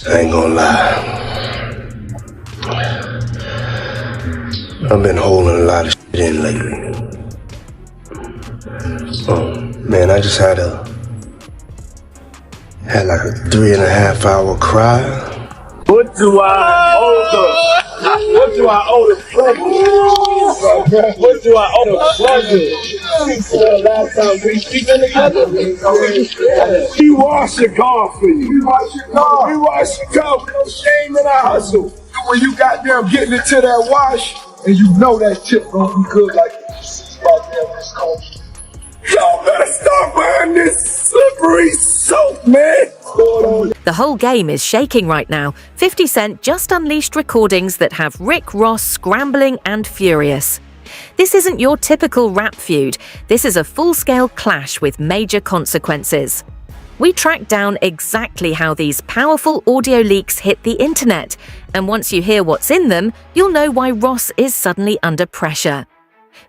I ain't gonna lie. I've been holding a lot of shit in lately. Man, I just had like a 3.5 hour cry. What do I owe the pleasure? What do I owe the pleasure? Last time we been together, we wash your car for you. We wash your car. We wash your car with no shame in our hustle. When you got them getting into that wash, and you know that chip gonna be good like this goddamn this cold. Y'all better start buying this slippery soap, man. The whole game is shaking right now. 50 Cent just unleashed recordings that have Rick Ross scrambling and furious. This isn't your typical rap feud. This is a full-scale clash with major consequences. We tracked down exactly how these powerful audio leaks hit the internet, and once you hear what's in them, you'll know why Ross is suddenly under pressure.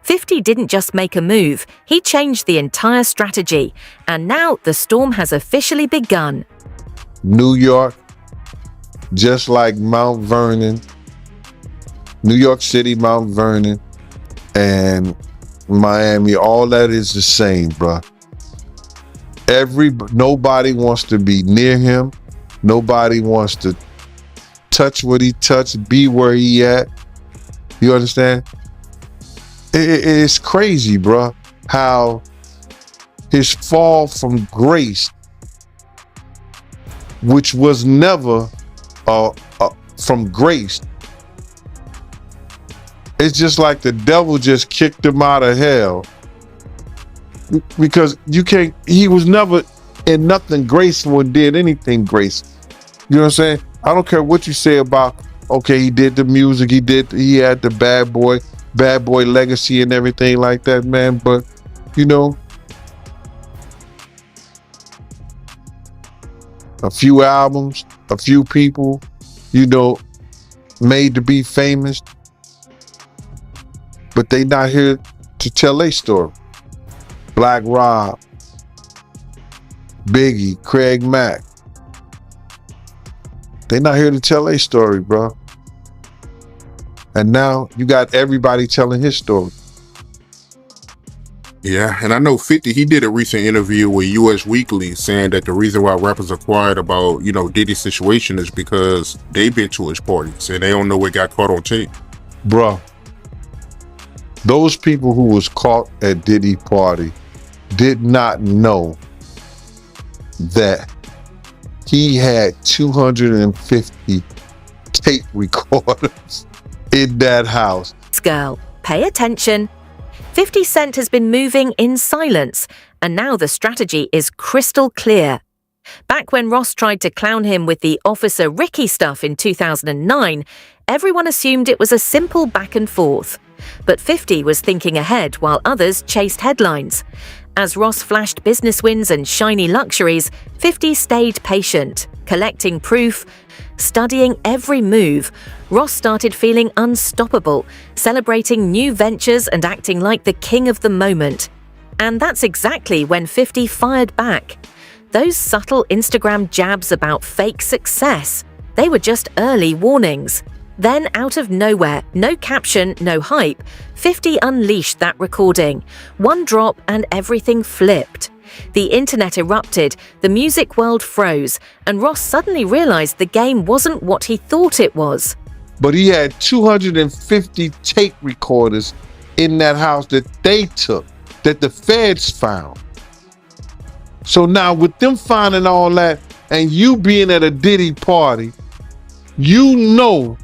50 didn't just make a move, he changed the entire strategy, and now the storm has officially begun. New York, just like Mount Vernon, New York City, Mount Vernon, and Miami, all that is the same, bruh. Nobody wants to be near him. Nobody wants to touch what he touched, be where he at. You understand? It's crazy, bruh, how his fall from grace, which was never from grace. It's just like the devil just kicked him out of hell. Because he was never in nothing graceful and did anything graceful. You know what I'm saying? I don't care what you say about, okay, he did the music, he had the bad boy legacy and everything like that, man. But, you know, a few albums, a few people, you know, made to be famous, but they not here to tell their story. Black Rob, Biggie, Craig Mack. They not here to tell their story, bro. And now you got everybody telling his story. Yeah, and I know 50, he did a recent interview with US Weekly saying that the reason why rappers are quiet about, you know, Diddy's situation is because they've been to his parties and they don't know what got caught on tape. Bro, those people who was caught at Diddy party did not know that he had 250 tape recorders in that house. Girl, pay attention. 50 Cent has been moving in silence, and now the strategy is crystal clear. Back when Ross tried to clown him with the Officer Ricky stuff in 2009, everyone assumed it was a simple back and forth. But 50 was thinking ahead while others chased headlines. As Ross flashed business wins and shiny luxuries, 50 stayed patient, collecting proof, studying every move. Ross started feeling unstoppable, celebrating new ventures and acting like the king of the moment. And that's exactly when 50 fired back. Those subtle Instagram jabs about fake success, they were just early warnings. Then, out of nowhere, no caption, no hype, 50 unleashed that recording. One drop and everything flipped. The internet erupted, the music world froze, and Ross suddenly realized the game wasn't what he thought it was. But he had 250 tape recorders in that house that they took, that the feds found. So now with them finding all that and you being at a Diddy party, you know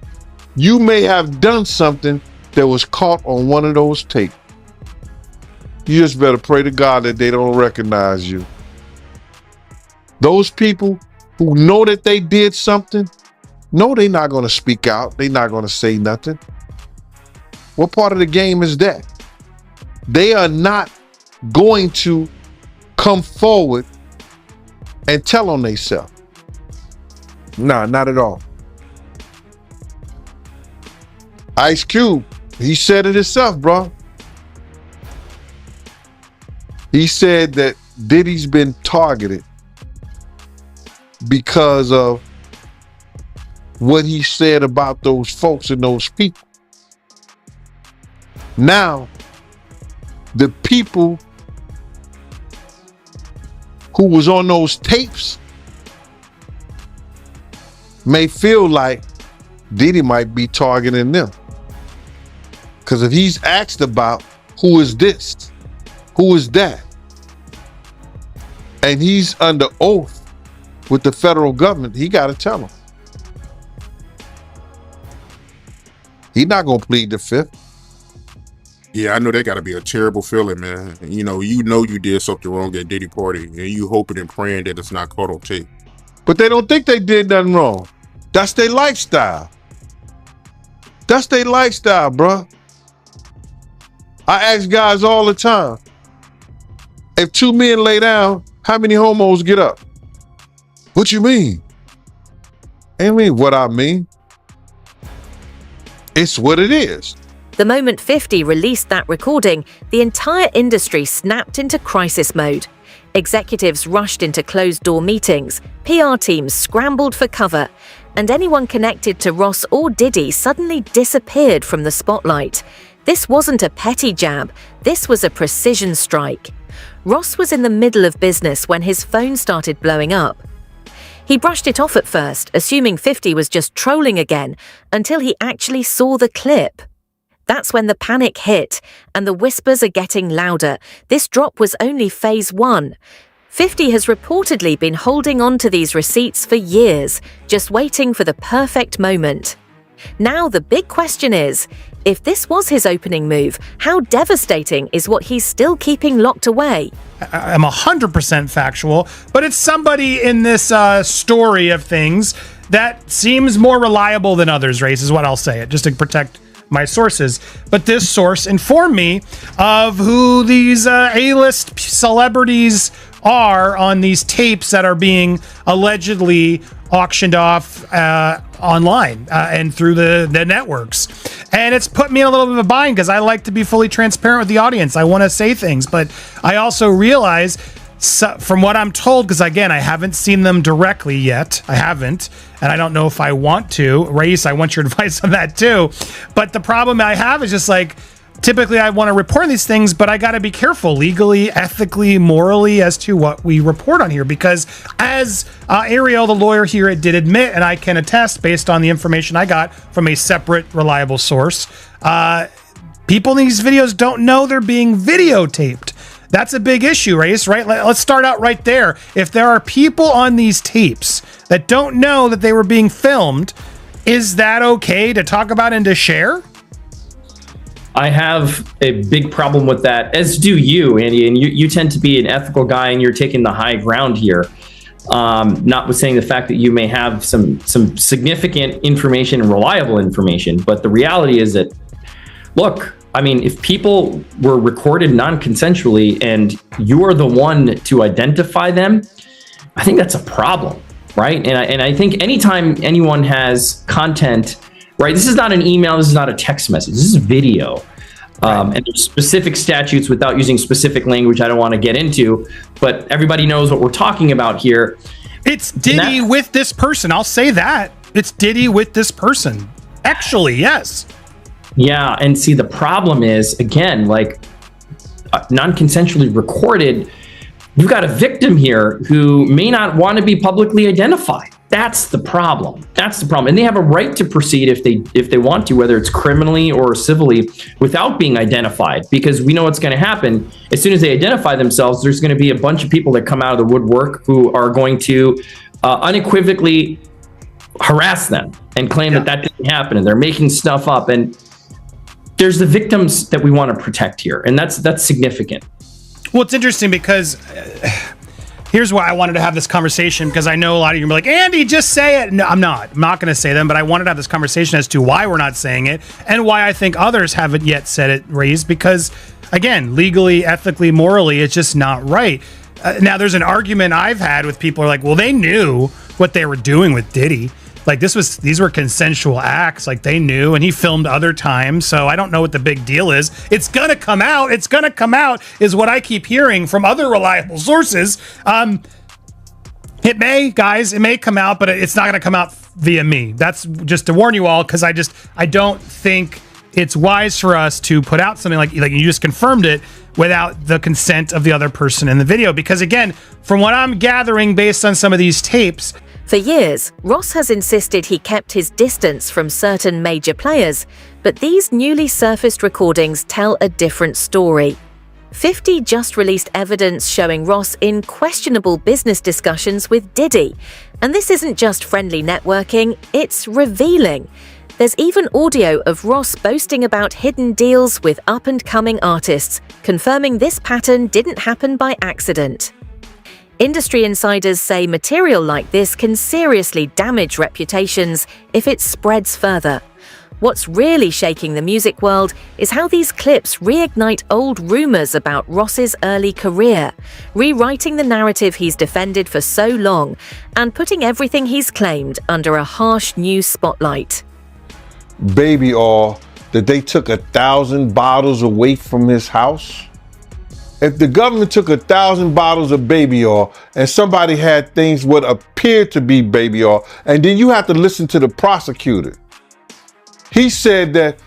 you may have done something that was caught on one of those tapes. You just better pray to God that they don't recognize you. Those people who know that they did something, no, they're not going to speak out. They're not going to say nothing. What part of the game is that? They are not going to come forward and tell on themselves. Nah, not at all. Ice Cube, he said it himself, bro. He said that Diddy's been targeted because of what he said about those folks and those people. Now, the people who was on those tapes may feel like Diddy might be targeting them. Because if he's asked about who is this, who is that, and he's under oath with the federal government, he got to tell them. He's not going to plead the fifth. Yeah, I know that got to be a terrible feeling, man. You know you did something wrong at Diddy party, and you hoping and praying that it's not caught on tape. But they don't think they did nothing wrong. That's their lifestyle. That's their lifestyle, bro. I ask guys all the time, if two men lay down, how many homos get up? What you mean? I mean what I mean. It's what it is. The moment 50 released that recording, the entire industry snapped into crisis mode. Executives rushed into closed-door meetings, PR teams scrambled for cover, and anyone connected to Ross or Diddy suddenly disappeared from the spotlight. This wasn't a petty jab, this was a precision strike. Ross was in the middle of business when his phone started blowing up. He brushed it off at first, assuming 50 was just trolling again, until he actually saw the clip. That's when the panic hit, and the whispers are getting louder. This drop was only phase 1. 50 has reportedly been holding on to these receipts for years, just waiting for the perfect moment. Now the big question is, if this was his opening move, how devastating is what he's still keeping locked away? I'm 100% factual, but it's somebody in this story of things that seems more reliable than others, Race, is what I'll say, just to protect my sources. But this source informed me of who these A-list celebrities are on these tapes that are being allegedly auctioned off online and through the networks. And it's put me in a little bit of a bind because I like to be fully transparent with the audience. I want to say things, but I also realize from what I'm told, because again, I haven't seen them directly yet. I haven't, and I don't know if I want to. Race, I want your advice on that too. But the problem I have is just like, typically I want to report these things, but I got to be careful legally, ethically, morally as to what we report on here. Because as Ariel, the lawyer here, did admit, and I can attest based on the information I got from a separate, reliable source, people in these videos don't know they're being videotaped. That's a big issue, Race, right? Let's start out right there. If there are people on these tapes that don't know that they were being filmed, is that okay to talk about and to share? I have a big problem with that, as do you, Andy. And you tend to be an ethical guy, and you're taking the high ground here. Notwithstanding the fact that you may have some significant information and reliable information, but the reality is that, look, I mean, if people were recorded non-consensually and you are the one to identify them, I think that's a problem, right? And I think anytime anyone has content, right, this is not an email, this is not a text message, this is video. And there's specific statutes without using specific language I don't want to get into, but everybody knows what we're talking about here. It's Diddy with this person, I'll say that. It's Diddy with this person. Actually, yes. Yeah, and see, the problem is, again, like non-consensually recorded, you've got a victim here who may not want to be publicly identified. That's the problem. That's the problem. And they have a right to proceed if they want to, whether it's criminally or civilly, without being identified, because we know what's going to happen. As soon as they identify themselves, there's going to be a bunch of people that come out of the woodwork who are going to unequivocally harass them and claim that didn't happen, and they're making stuff up. And there's the victims that we want to protect here, and that's significant. Well, it's interesting because here's why I wanted to have this conversation, because I know a lot of you are like, Andy, just say it. No, I'm not going to say them, but I wanted to have this conversation as to why we're not saying it and why I think others haven't yet said it, Raised, because again, legally, ethically, morally, it's just not right. Now, there's an argument I've had with people who are like, well, they knew what they were doing with Diddy. Like these were consensual acts, like they knew, and he filmed other times. So I don't know what the big deal is. It's gonna come out. It's gonna come out is what I keep hearing from other reliable sources. It may, guys, it may come out, but it's not going to come out via me. That's just to warn you all, because I don't think it's wise for us to put out something like you just confirmed it without the consent of the other person in the video. Because again, from what I'm gathering based on some of these tapes, For years, Ross has insisted he kept his distance from certain major players, but these newly surfaced recordings tell a different story. 50 just released evidence showing Ross in questionable business discussions with Diddy. And this isn't just friendly networking, it's revealing. There's even audio of Ross boasting about hidden deals with up-and-coming artists, confirming this pattern didn't happen by accident. Industry insiders say material like this can seriously damage reputations if it spreads further. What's really shaking the music world is how these clips reignite old rumors about Ross's early career, rewriting the narrative he's defended for so long and putting everything he's claimed under a harsh new spotlight. Baby oil that they took 1,000 bottles away from his house. If the government took 1,000 bottles of baby oil and somebody had things what appeared to be baby oil, and then you have to listen to the prosecutor. He said that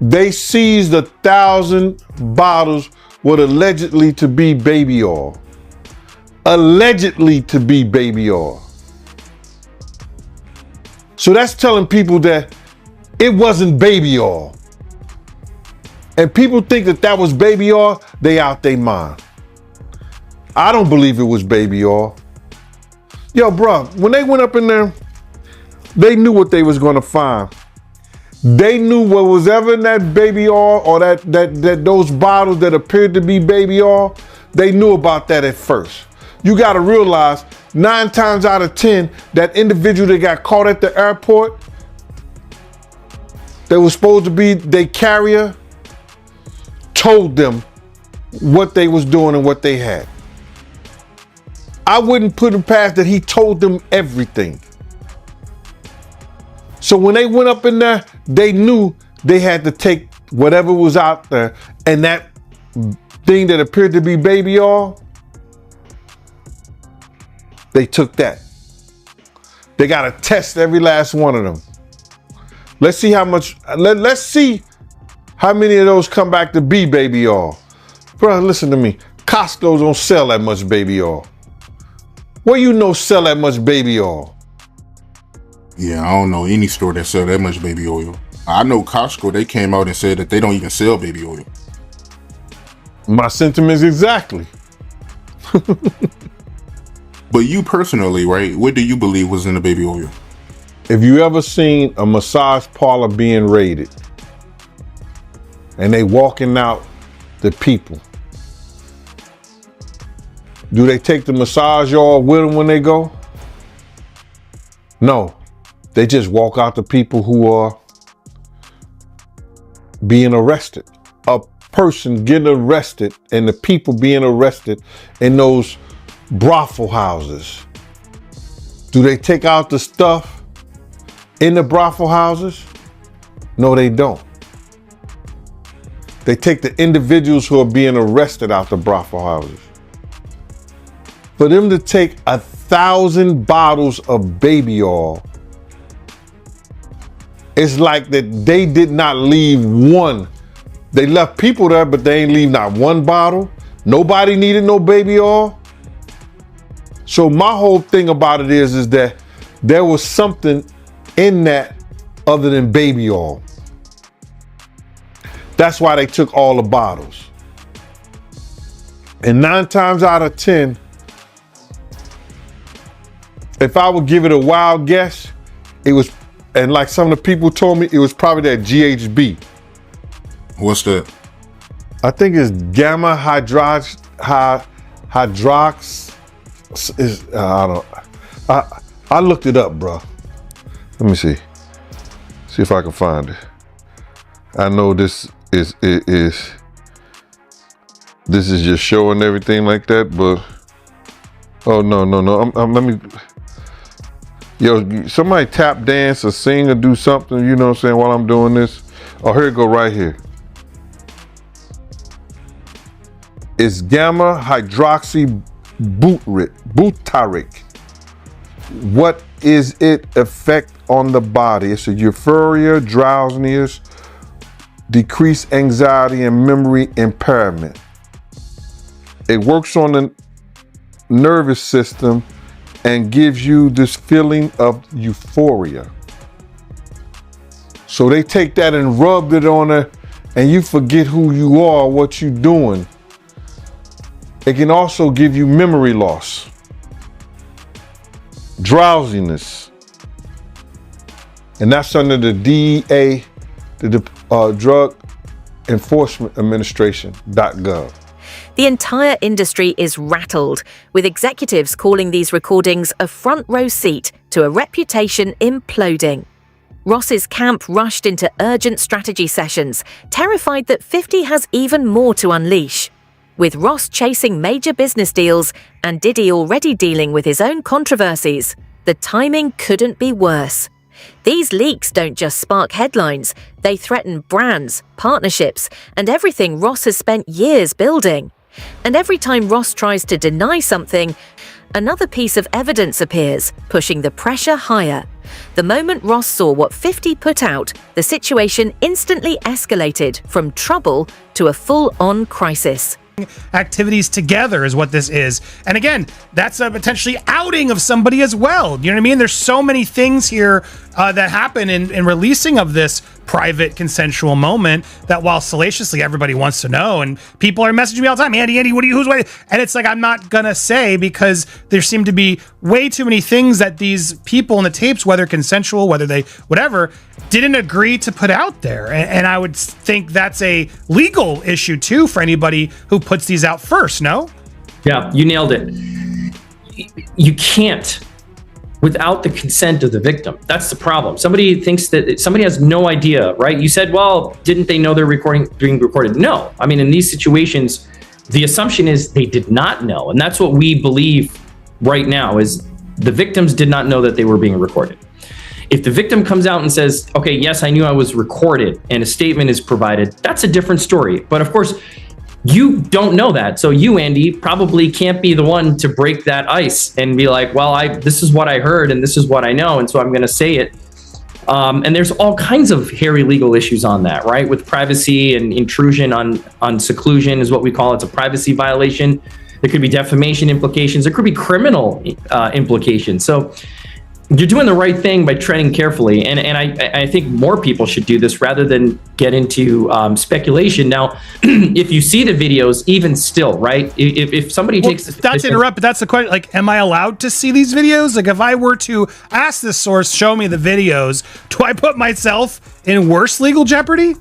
they seized 1,000 bottles what allegedly to be baby oil. Allegedly to be baby oil. So that's telling people that it wasn't baby oil. And people think that that was baby oil, they out their mind. I don't believe it was baby oil. Yo, bro, when they went up in there, they knew what they was gonna find. They knew what was ever in that baby oil or that those bottles that appeared to be baby oil, they knew about that at first. You gotta realize 9 times out of 10, that individual that got caught at the airport, that was supposed to be their carrier, told them what they was doing and what they had. I wouldn't put him past that he told them everything. So when they went up in there, they knew they had to take whatever was out there, and that thing that appeared to be baby oil, they took that. They got to test every last one of them. Let's see how much, let's see how many of those come back to be baby oil. Bro, listen to me. Costco don't sell that much baby oil. Where you know sell that much baby oil? Yeah, I don't know any store that sell that much baby oil. I know Costco, they came out and said that they don't even sell baby oil. My sentiments exactly. But you personally, right, what do you believe was in the baby oil? If you ever seen a massage parlor being raided and they walking out the people, do they take the massage oil with them when they go? No, they just walk out the people who are being arrested. A person getting arrested and the people being arrested in those brothel houses. Do they take out the stuff in the brothel houses? No, they don't. They take the individuals who are being arrested out the brothel houses. For them to take 1,000 bottles of baby oil, it's like that they did not leave one. They left people there, but they ain't leave not one bottle. Nobody needed no baby oil. So my whole thing about it is that there was something in that other than baby oil. That's why they took all the bottles. And 9 times out of 10, if I would give it a wild guess, it was, and like some of the people told me, it was probably that GHB. What's that? I think it's gamma hydrox. I looked it up, bro. Let me see if I can find it. I know this is just showing everything like that, but oh no. Let me. Yo, somebody tap dance or sing or do something, you know what I'm saying, while I'm doing this. Oh, here it go right here. It's gamma hydroxy butyric. what is it effect on the body? It's a euphoria, drowsiness, decreased anxiety, and memory impairment. It works on the nervous system and gives you this feeling of euphoria. So they take that and rubbed it on her, and you forget who you are, what you're doing. It can also give you memory loss, drowsiness, and that's under the DEA, the Drug Enforcement Administration.gov. The entire industry is rattled, with executives calling these recordings a front row seat to a reputation imploding. Ross's camp rushed into urgent strategy sessions, terrified that 50 has even more to unleash. With Ross chasing major business deals and Diddy already dealing with his own controversies, the timing couldn't be worse. These leaks don't just spark headlines, they threaten brands, partnerships, and everything Ross has spent years building. And every time Ross tries to deny something, another piece of evidence appears, pushing the pressure higher. The moment Ross saw what 50 put out, the situation instantly escalated from trouble to a full-on crisis. Activities together is what this is. And again, that's a potentially outing of somebody as well. You know what I mean? There's so many things here that happen in releasing of this private consensual moment that while salaciously everybody wants to know, and people are messaging me all the time, Andy, who's waiting? And it's like, I'm not gonna say, because there seem to be way too many things that these people in the tapes, whether consensual, whether they, whatever, didn't agree to put out there. And I would think that's a legal issue too for anybody who puts these out first, no? Yeah, you nailed it. You can't without the consent of the victim. That's the problem. Somebody thinks that somebody has no idea, right? You said, well, didn't they know they're being recorded? No. I mean, in these situations, the assumption is they did not know. And that's what we believe right now is the victims did not know that they were being recorded. If the victim comes out and says, okay, yes, I knew I was recorded, and a statement is provided, that's a different story. But of course, you don't know that. So you, Andy, probably can't be the one to break that ice and be like, well, this is what I heard and this is what I know, and so I'm going to say it. And there's all kinds of hairy legal issues on that, right? With privacy and intrusion on seclusion is what we call it. It's a privacy violation. There could be defamation implications. There could be criminal implications. So you're doing the right thing by treading carefully. And I think more people should do this rather than get into speculation. Now, if you see the videos, even still, right? If somebody takes the not to interrupt, but that's the question. Like, am I allowed to see these videos? Like, if I were to ask this source, show me the videos, do I put myself in worse legal jeopardy?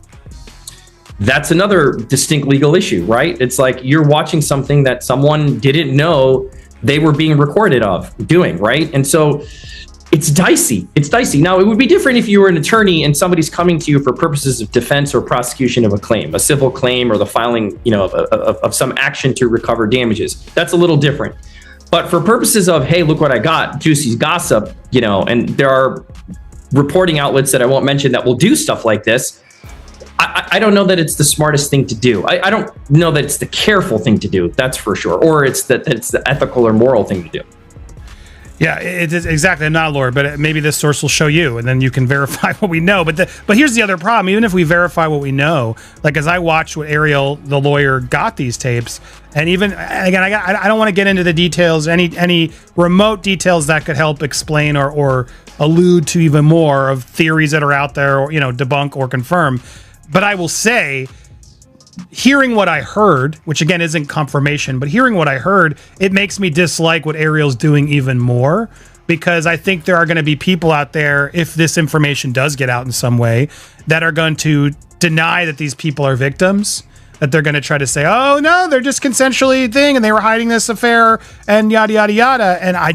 That's another distinct legal issue, right? It's like you're watching something that someone didn't know they were being recorded of doing, right? And so it's dicey. It's dicey. Now, it would be different if you were an attorney and somebody's coming to you for purposes of defense or prosecution of a claim, a civil claim, or the filing, of some action to recover damages. That's a little different. But for purposes of, hey, look what I got, juicy gossip, and there are reporting outlets that I won't mention that will do stuff like this. I don't know that it's the smartest thing to do. I don't know that it's the careful thing to do. That's for sure. Or it's the ethical or moral thing to do. Yeah, it is exactly. I'm not a lawyer, but maybe this source will show you, and then you can verify what we know. But here's the other problem. Even if we verify what we know, like as I watched what Ariel, the lawyer, got these tapes, and even again, I don't want to get into the details, any remote details that could help explain or allude to even more of theories that are out there, or debunk or confirm. But I will say, hearing what I heard, which again isn't confirmation, but hearing what I heard, it makes me dislike what Ariel's doing even more, because I think there are going to be people out there, if this information does get out in some way, that are going to deny that these people are victims, that they're going to try to say, oh no, they're just consensually thing and they were hiding this affair and yada, yada, yada. And I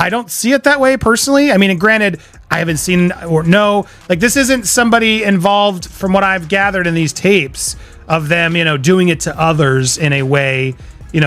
don't see it that way personally. I mean, and granted, I haven't seen or know, like this isn't somebody involved from what I've gathered in these tapes of them, doing it to others in a way,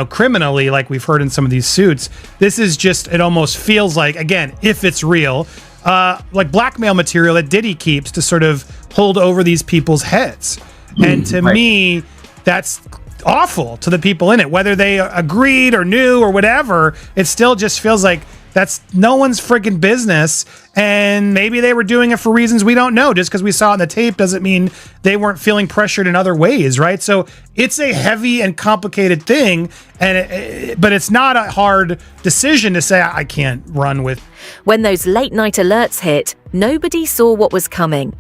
criminally, like we've heard in some of these suits. This is just, it almost feels like, again, if it's real, like blackmail material that Diddy keeps to sort of hold over these people's heads. And to me, that's awful to the people in it, whether they agreed or knew or whatever. It still just feels like That's no one's freaking business. And maybe they were doing it for reasons we don't know. Just because we saw it in the tape doesn't mean they weren't feeling pressured in other ways, right? So it's a heavy and complicated thing, but it's not a hard decision to say I can't run with. When those late night alerts hit, nobody saw what was coming.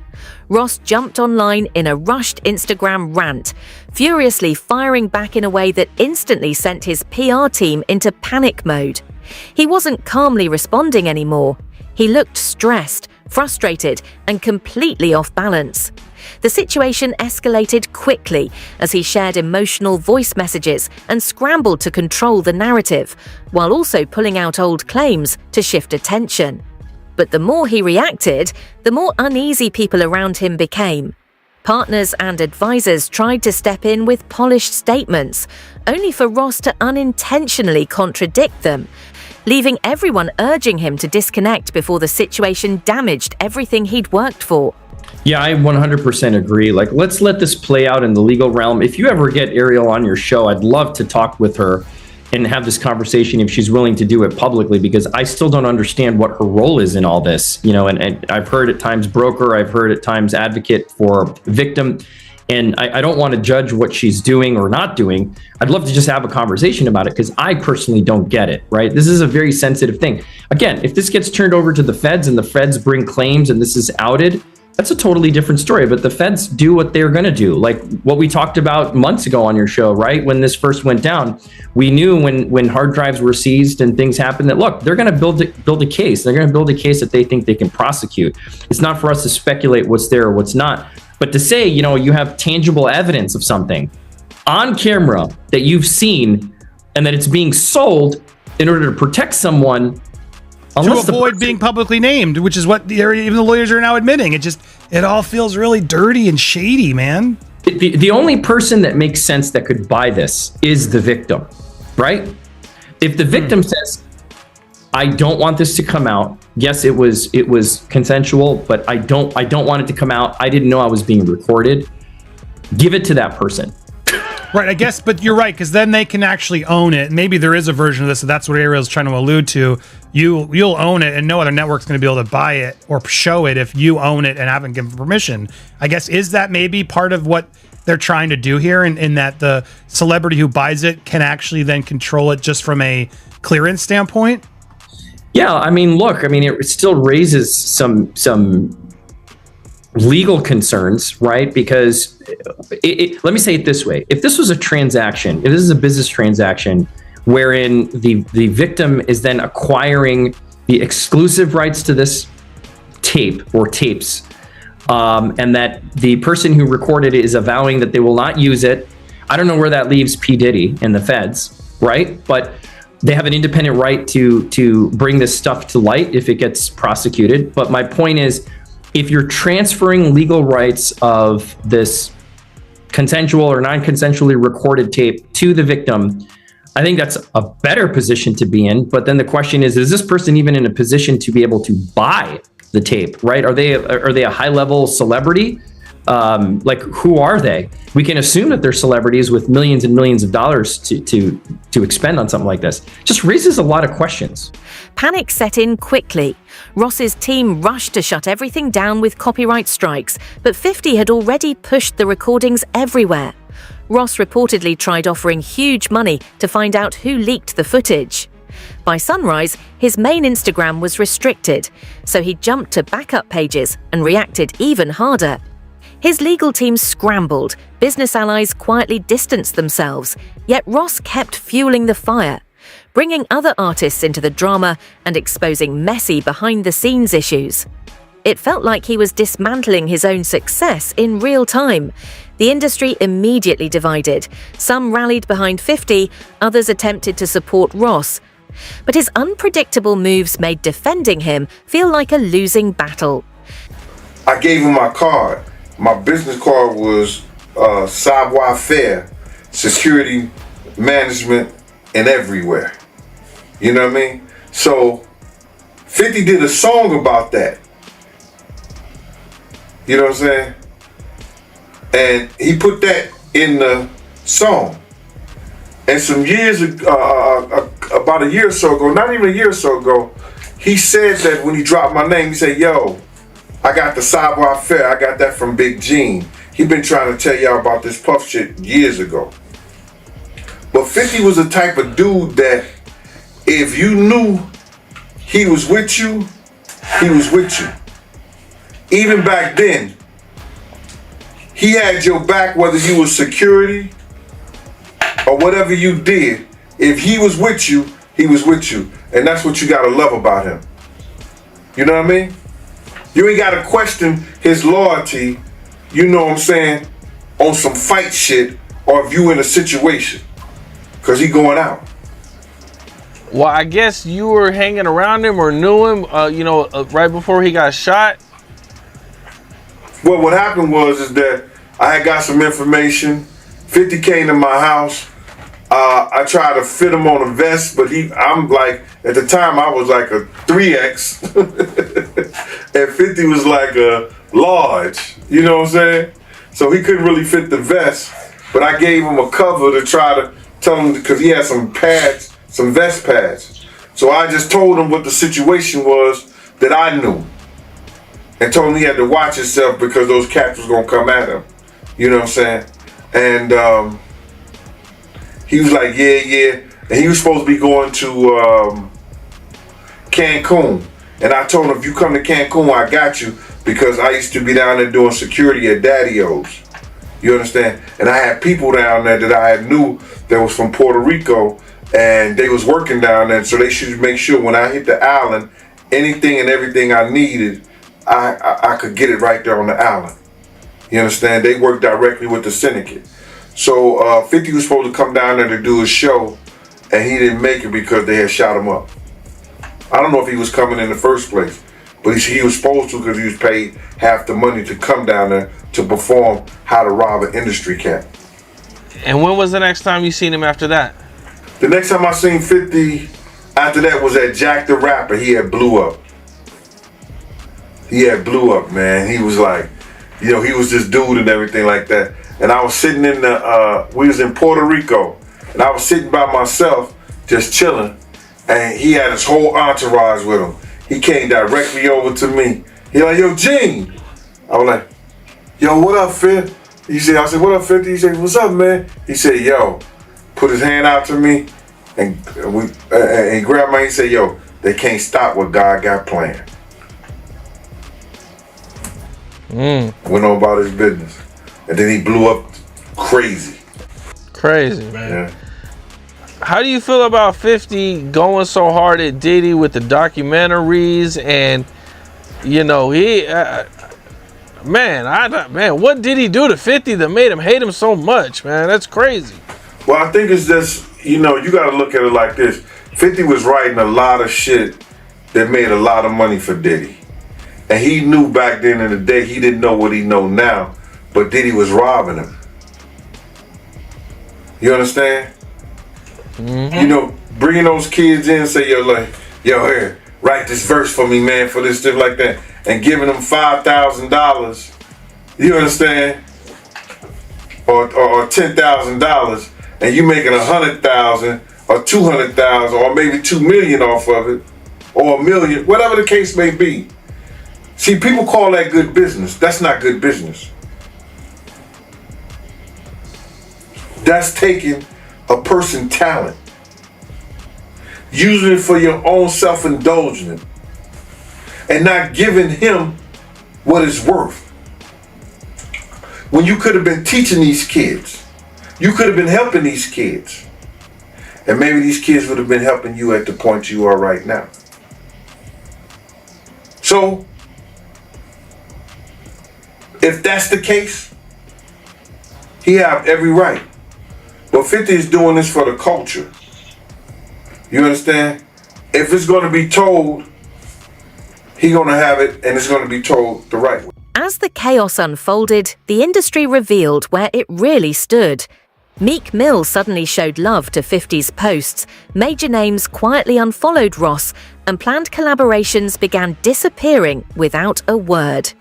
Ross jumped online in a rushed Instagram rant, furiously firing back in a way that instantly sent his PR team into panic mode. He wasn't calmly responding anymore. He looked stressed, frustrated, and completely off balance. The situation escalated quickly as he shared emotional voice messages and scrambled to control the narrative, while also pulling out old claims to shift attention. But the more he reacted, the more uneasy people around him became. Partners and advisors tried to step in with polished statements, only for Ross to unintentionally contradict them, leaving everyone urging him to disconnect before the situation damaged everything he'd worked for. Yeah, I 100% agree. Like, let's let this play out in the legal realm. If you ever get Ariel on your show, I'd love to talk with her and have this conversation if she's willing to do it publicly, because I still don't understand what her role is in all this. You know, and I've heard at times broker, I've heard at times advocate for victim, and I don't want to judge what she's doing or not doing. I'd love to just have a conversation about it, because I personally don't get it, right? This is a very sensitive thing. Again, if this gets turned over to the feds and the feds bring claims and this is outed, that's a totally different story. But the feds do what they're going to do. Like what we talked about months ago on your show, right? When this first went down, we knew when hard drives were seized and things happened that, look, they're going to build a case. They're going to build a case that they think they can prosecute. It's not for us to speculate what's there or what's not. But to say, you know, you have tangible evidence of something on camera that you've seen and that it's being sold in order to protect someone, to avoid being publicly named, which is what even the lawyers are now admitting. It all feels really dirty and shady, man. The only person that makes sense that could buy this is the victim, right? If the victim says, I don't want this to come out. Yes, it was consensual, but I don't want it to come out. I didn't know I was being recorded. Give it to that person. Right, I guess, but you're right, because then they can actually own it. Maybe there is a version of this, so that's what Ariel's trying to allude to. You'll own it, and no other network's going to be able to buy it or show it if you own it and haven't given permission. I guess, is that maybe part of what they're trying to do here, in that the celebrity who buys it can actually then control it just from a clearance standpoint? Yeah, I mean, look, it still raises some legal concerns, right? Because let me say it this way. If this was a transaction, if this is a business transaction wherein the victim is then acquiring the exclusive rights to this tape or tapes, and that the person who recorded it is avowing that they will not use it, I don't know where that leaves P. Diddy and the feds, right? But they have an independent right to bring this stuff to light if it gets prosecuted. But my point is, if you're transferring legal rights of this consensual or non-consensually recorded tape to the victim, I think that's a better position to be in. But then the question is this person even in a position to be able to buy the tape, right? Are they a high-level celebrity? Like, who are they? We can assume that they're celebrities with millions and millions of dollars to expend on something like this. Just raises a lot of questions. Panic set in quickly. Ross's team rushed to shut everything down with copyright strikes, but 50 had already pushed the recordings everywhere. Ross reportedly tried offering huge money to find out who leaked the footage. By sunrise, his main Instagram was restricted, so he jumped to backup pages and reacted even harder. His legal team scrambled, business allies quietly distanced themselves, yet Ross kept fueling the fire, bringing other artists into the drama and exposing messy behind-the-scenes issues. It felt like he was dismantling his own success in real time. The industry immediately divided. Some rallied behind 50, others attempted to support Ross. But his unpredictable moves made defending him feel like a losing battle. I gave him my card. My business card was savoir-faire, security, management, and everywhere. You know what I mean? So 50 did a song about that. You know what I'm saying? And he put that in the song. And some years, about a year or so ago, not even a year or so ago, he said that when he dropped my name, he said, yo, I got the Savoir Faire. I got that from Big Gene. He been trying to tell y'all about this Puff shit years ago. But 50 was the type of dude that if you knew he was with you, he was with you. Even back then, he had your back whether you was security or whatever you did. If he was with you, he was with you. And that's what you gotta love about him. You know what I mean? You ain't gotta question his loyalty, you know what I'm saying, on some fight shit or if you in a situation. Cause he going out. Well, I guess you were hanging around him or knew him, right before he got shot. Well, what happened was that I had got some information. 50 came to my house. I tried to fit him on a vest, but I'm like, at the time I was like a 3X. And 50 was like a large, you know what I'm saying? So he couldn't really fit the vest, but I gave him a cover to try to tell him, because he had some pads, some vest pads. So I just told him what the situation was that I knew. And told him he had to watch himself because those cats was gonna come at him. You know what I'm saying? And he was like, yeah. And he was supposed to be going to Cancun. And I told him, if you come to Cancun, I got you, because I used to be down there doing security at Daddy-O's. You understand? And I had people down there that I had knew that was from Puerto Rico, and they was working down there, so they should make sure when I hit the island, anything and everything I needed, I could get it right there on the island. You understand? They work directly with the syndicate. So 50 was supposed to come down there to do a show, and he didn't make it because they had shot him up. I don't know if he was coming in the first place, but he was supposed to, because he was paid half the money to come down there to perform How to Rob an Industry Cat. And when was the next time you seen him after that? The next time I seen 50 after that was at Jack the Rapper. He had blew up. Man. He was like, he was this dude and everything like that. And I was sitting we was in Puerto Rico, and I was sitting by myself, just chilling, and he had his whole entourage with him. He came directly over to me. He like, yo, Gene. I was like, yo, what up, Fifth? I said, what up, 50? He said, what's up, man? He said, yo, put his hand out to me, and he grabbed my, he said, yo, they can't stop what God got planned. Went on about his business. And then he blew up crazy. Crazy, man. Yeah. How do you feel about 50 going so hard at Diddy with the documentaries and, what did he do to 50 that made him hate him so much, man? That's crazy. Well, I think it's just, you got to look at it like this. 50 was writing a lot of shit that made a lot of money for Diddy. And he knew back then in the day, he didn't know what he know now, but Diddy was robbing him. You understand? Mm-hmm. Bringing those kids in and say, yo, here, write this verse for me, man, for this, stuff like that, and giving them $5,000, you understand? Or $10,000, and you making $100,000 or $200,000 or maybe $2 million off of it, or $1 million, whatever the case may be. See, people call that good business. That's not good business. That's taking a person's talent, using it for your own self-indulgence, and not giving him what it's worth. When you could have been teaching these kids, you could have been helping these kids, and maybe these kids would have been helping you at the point you are right now. So, if that's the case, he have every right. But 50 is doing this for the culture. You understand? If it's going to be told, he going to have it, and it's going to be told the right way. As the chaos unfolded, the industry revealed where it really stood. Meek Mill suddenly showed love to 50's posts, major names quietly unfollowed Ross, and planned collaborations began disappearing without a word.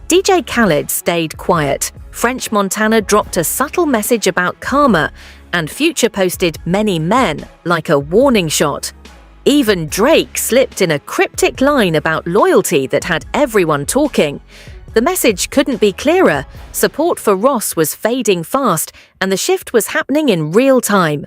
DJ Khaled stayed quiet. French Montana dropped a subtle message about karma, and Future posted many men like a warning shot. Even Drake slipped in a cryptic line about loyalty that had everyone talking. The message couldn't be clearer. Support for Ross was fading fast, and the shift was happening in real time.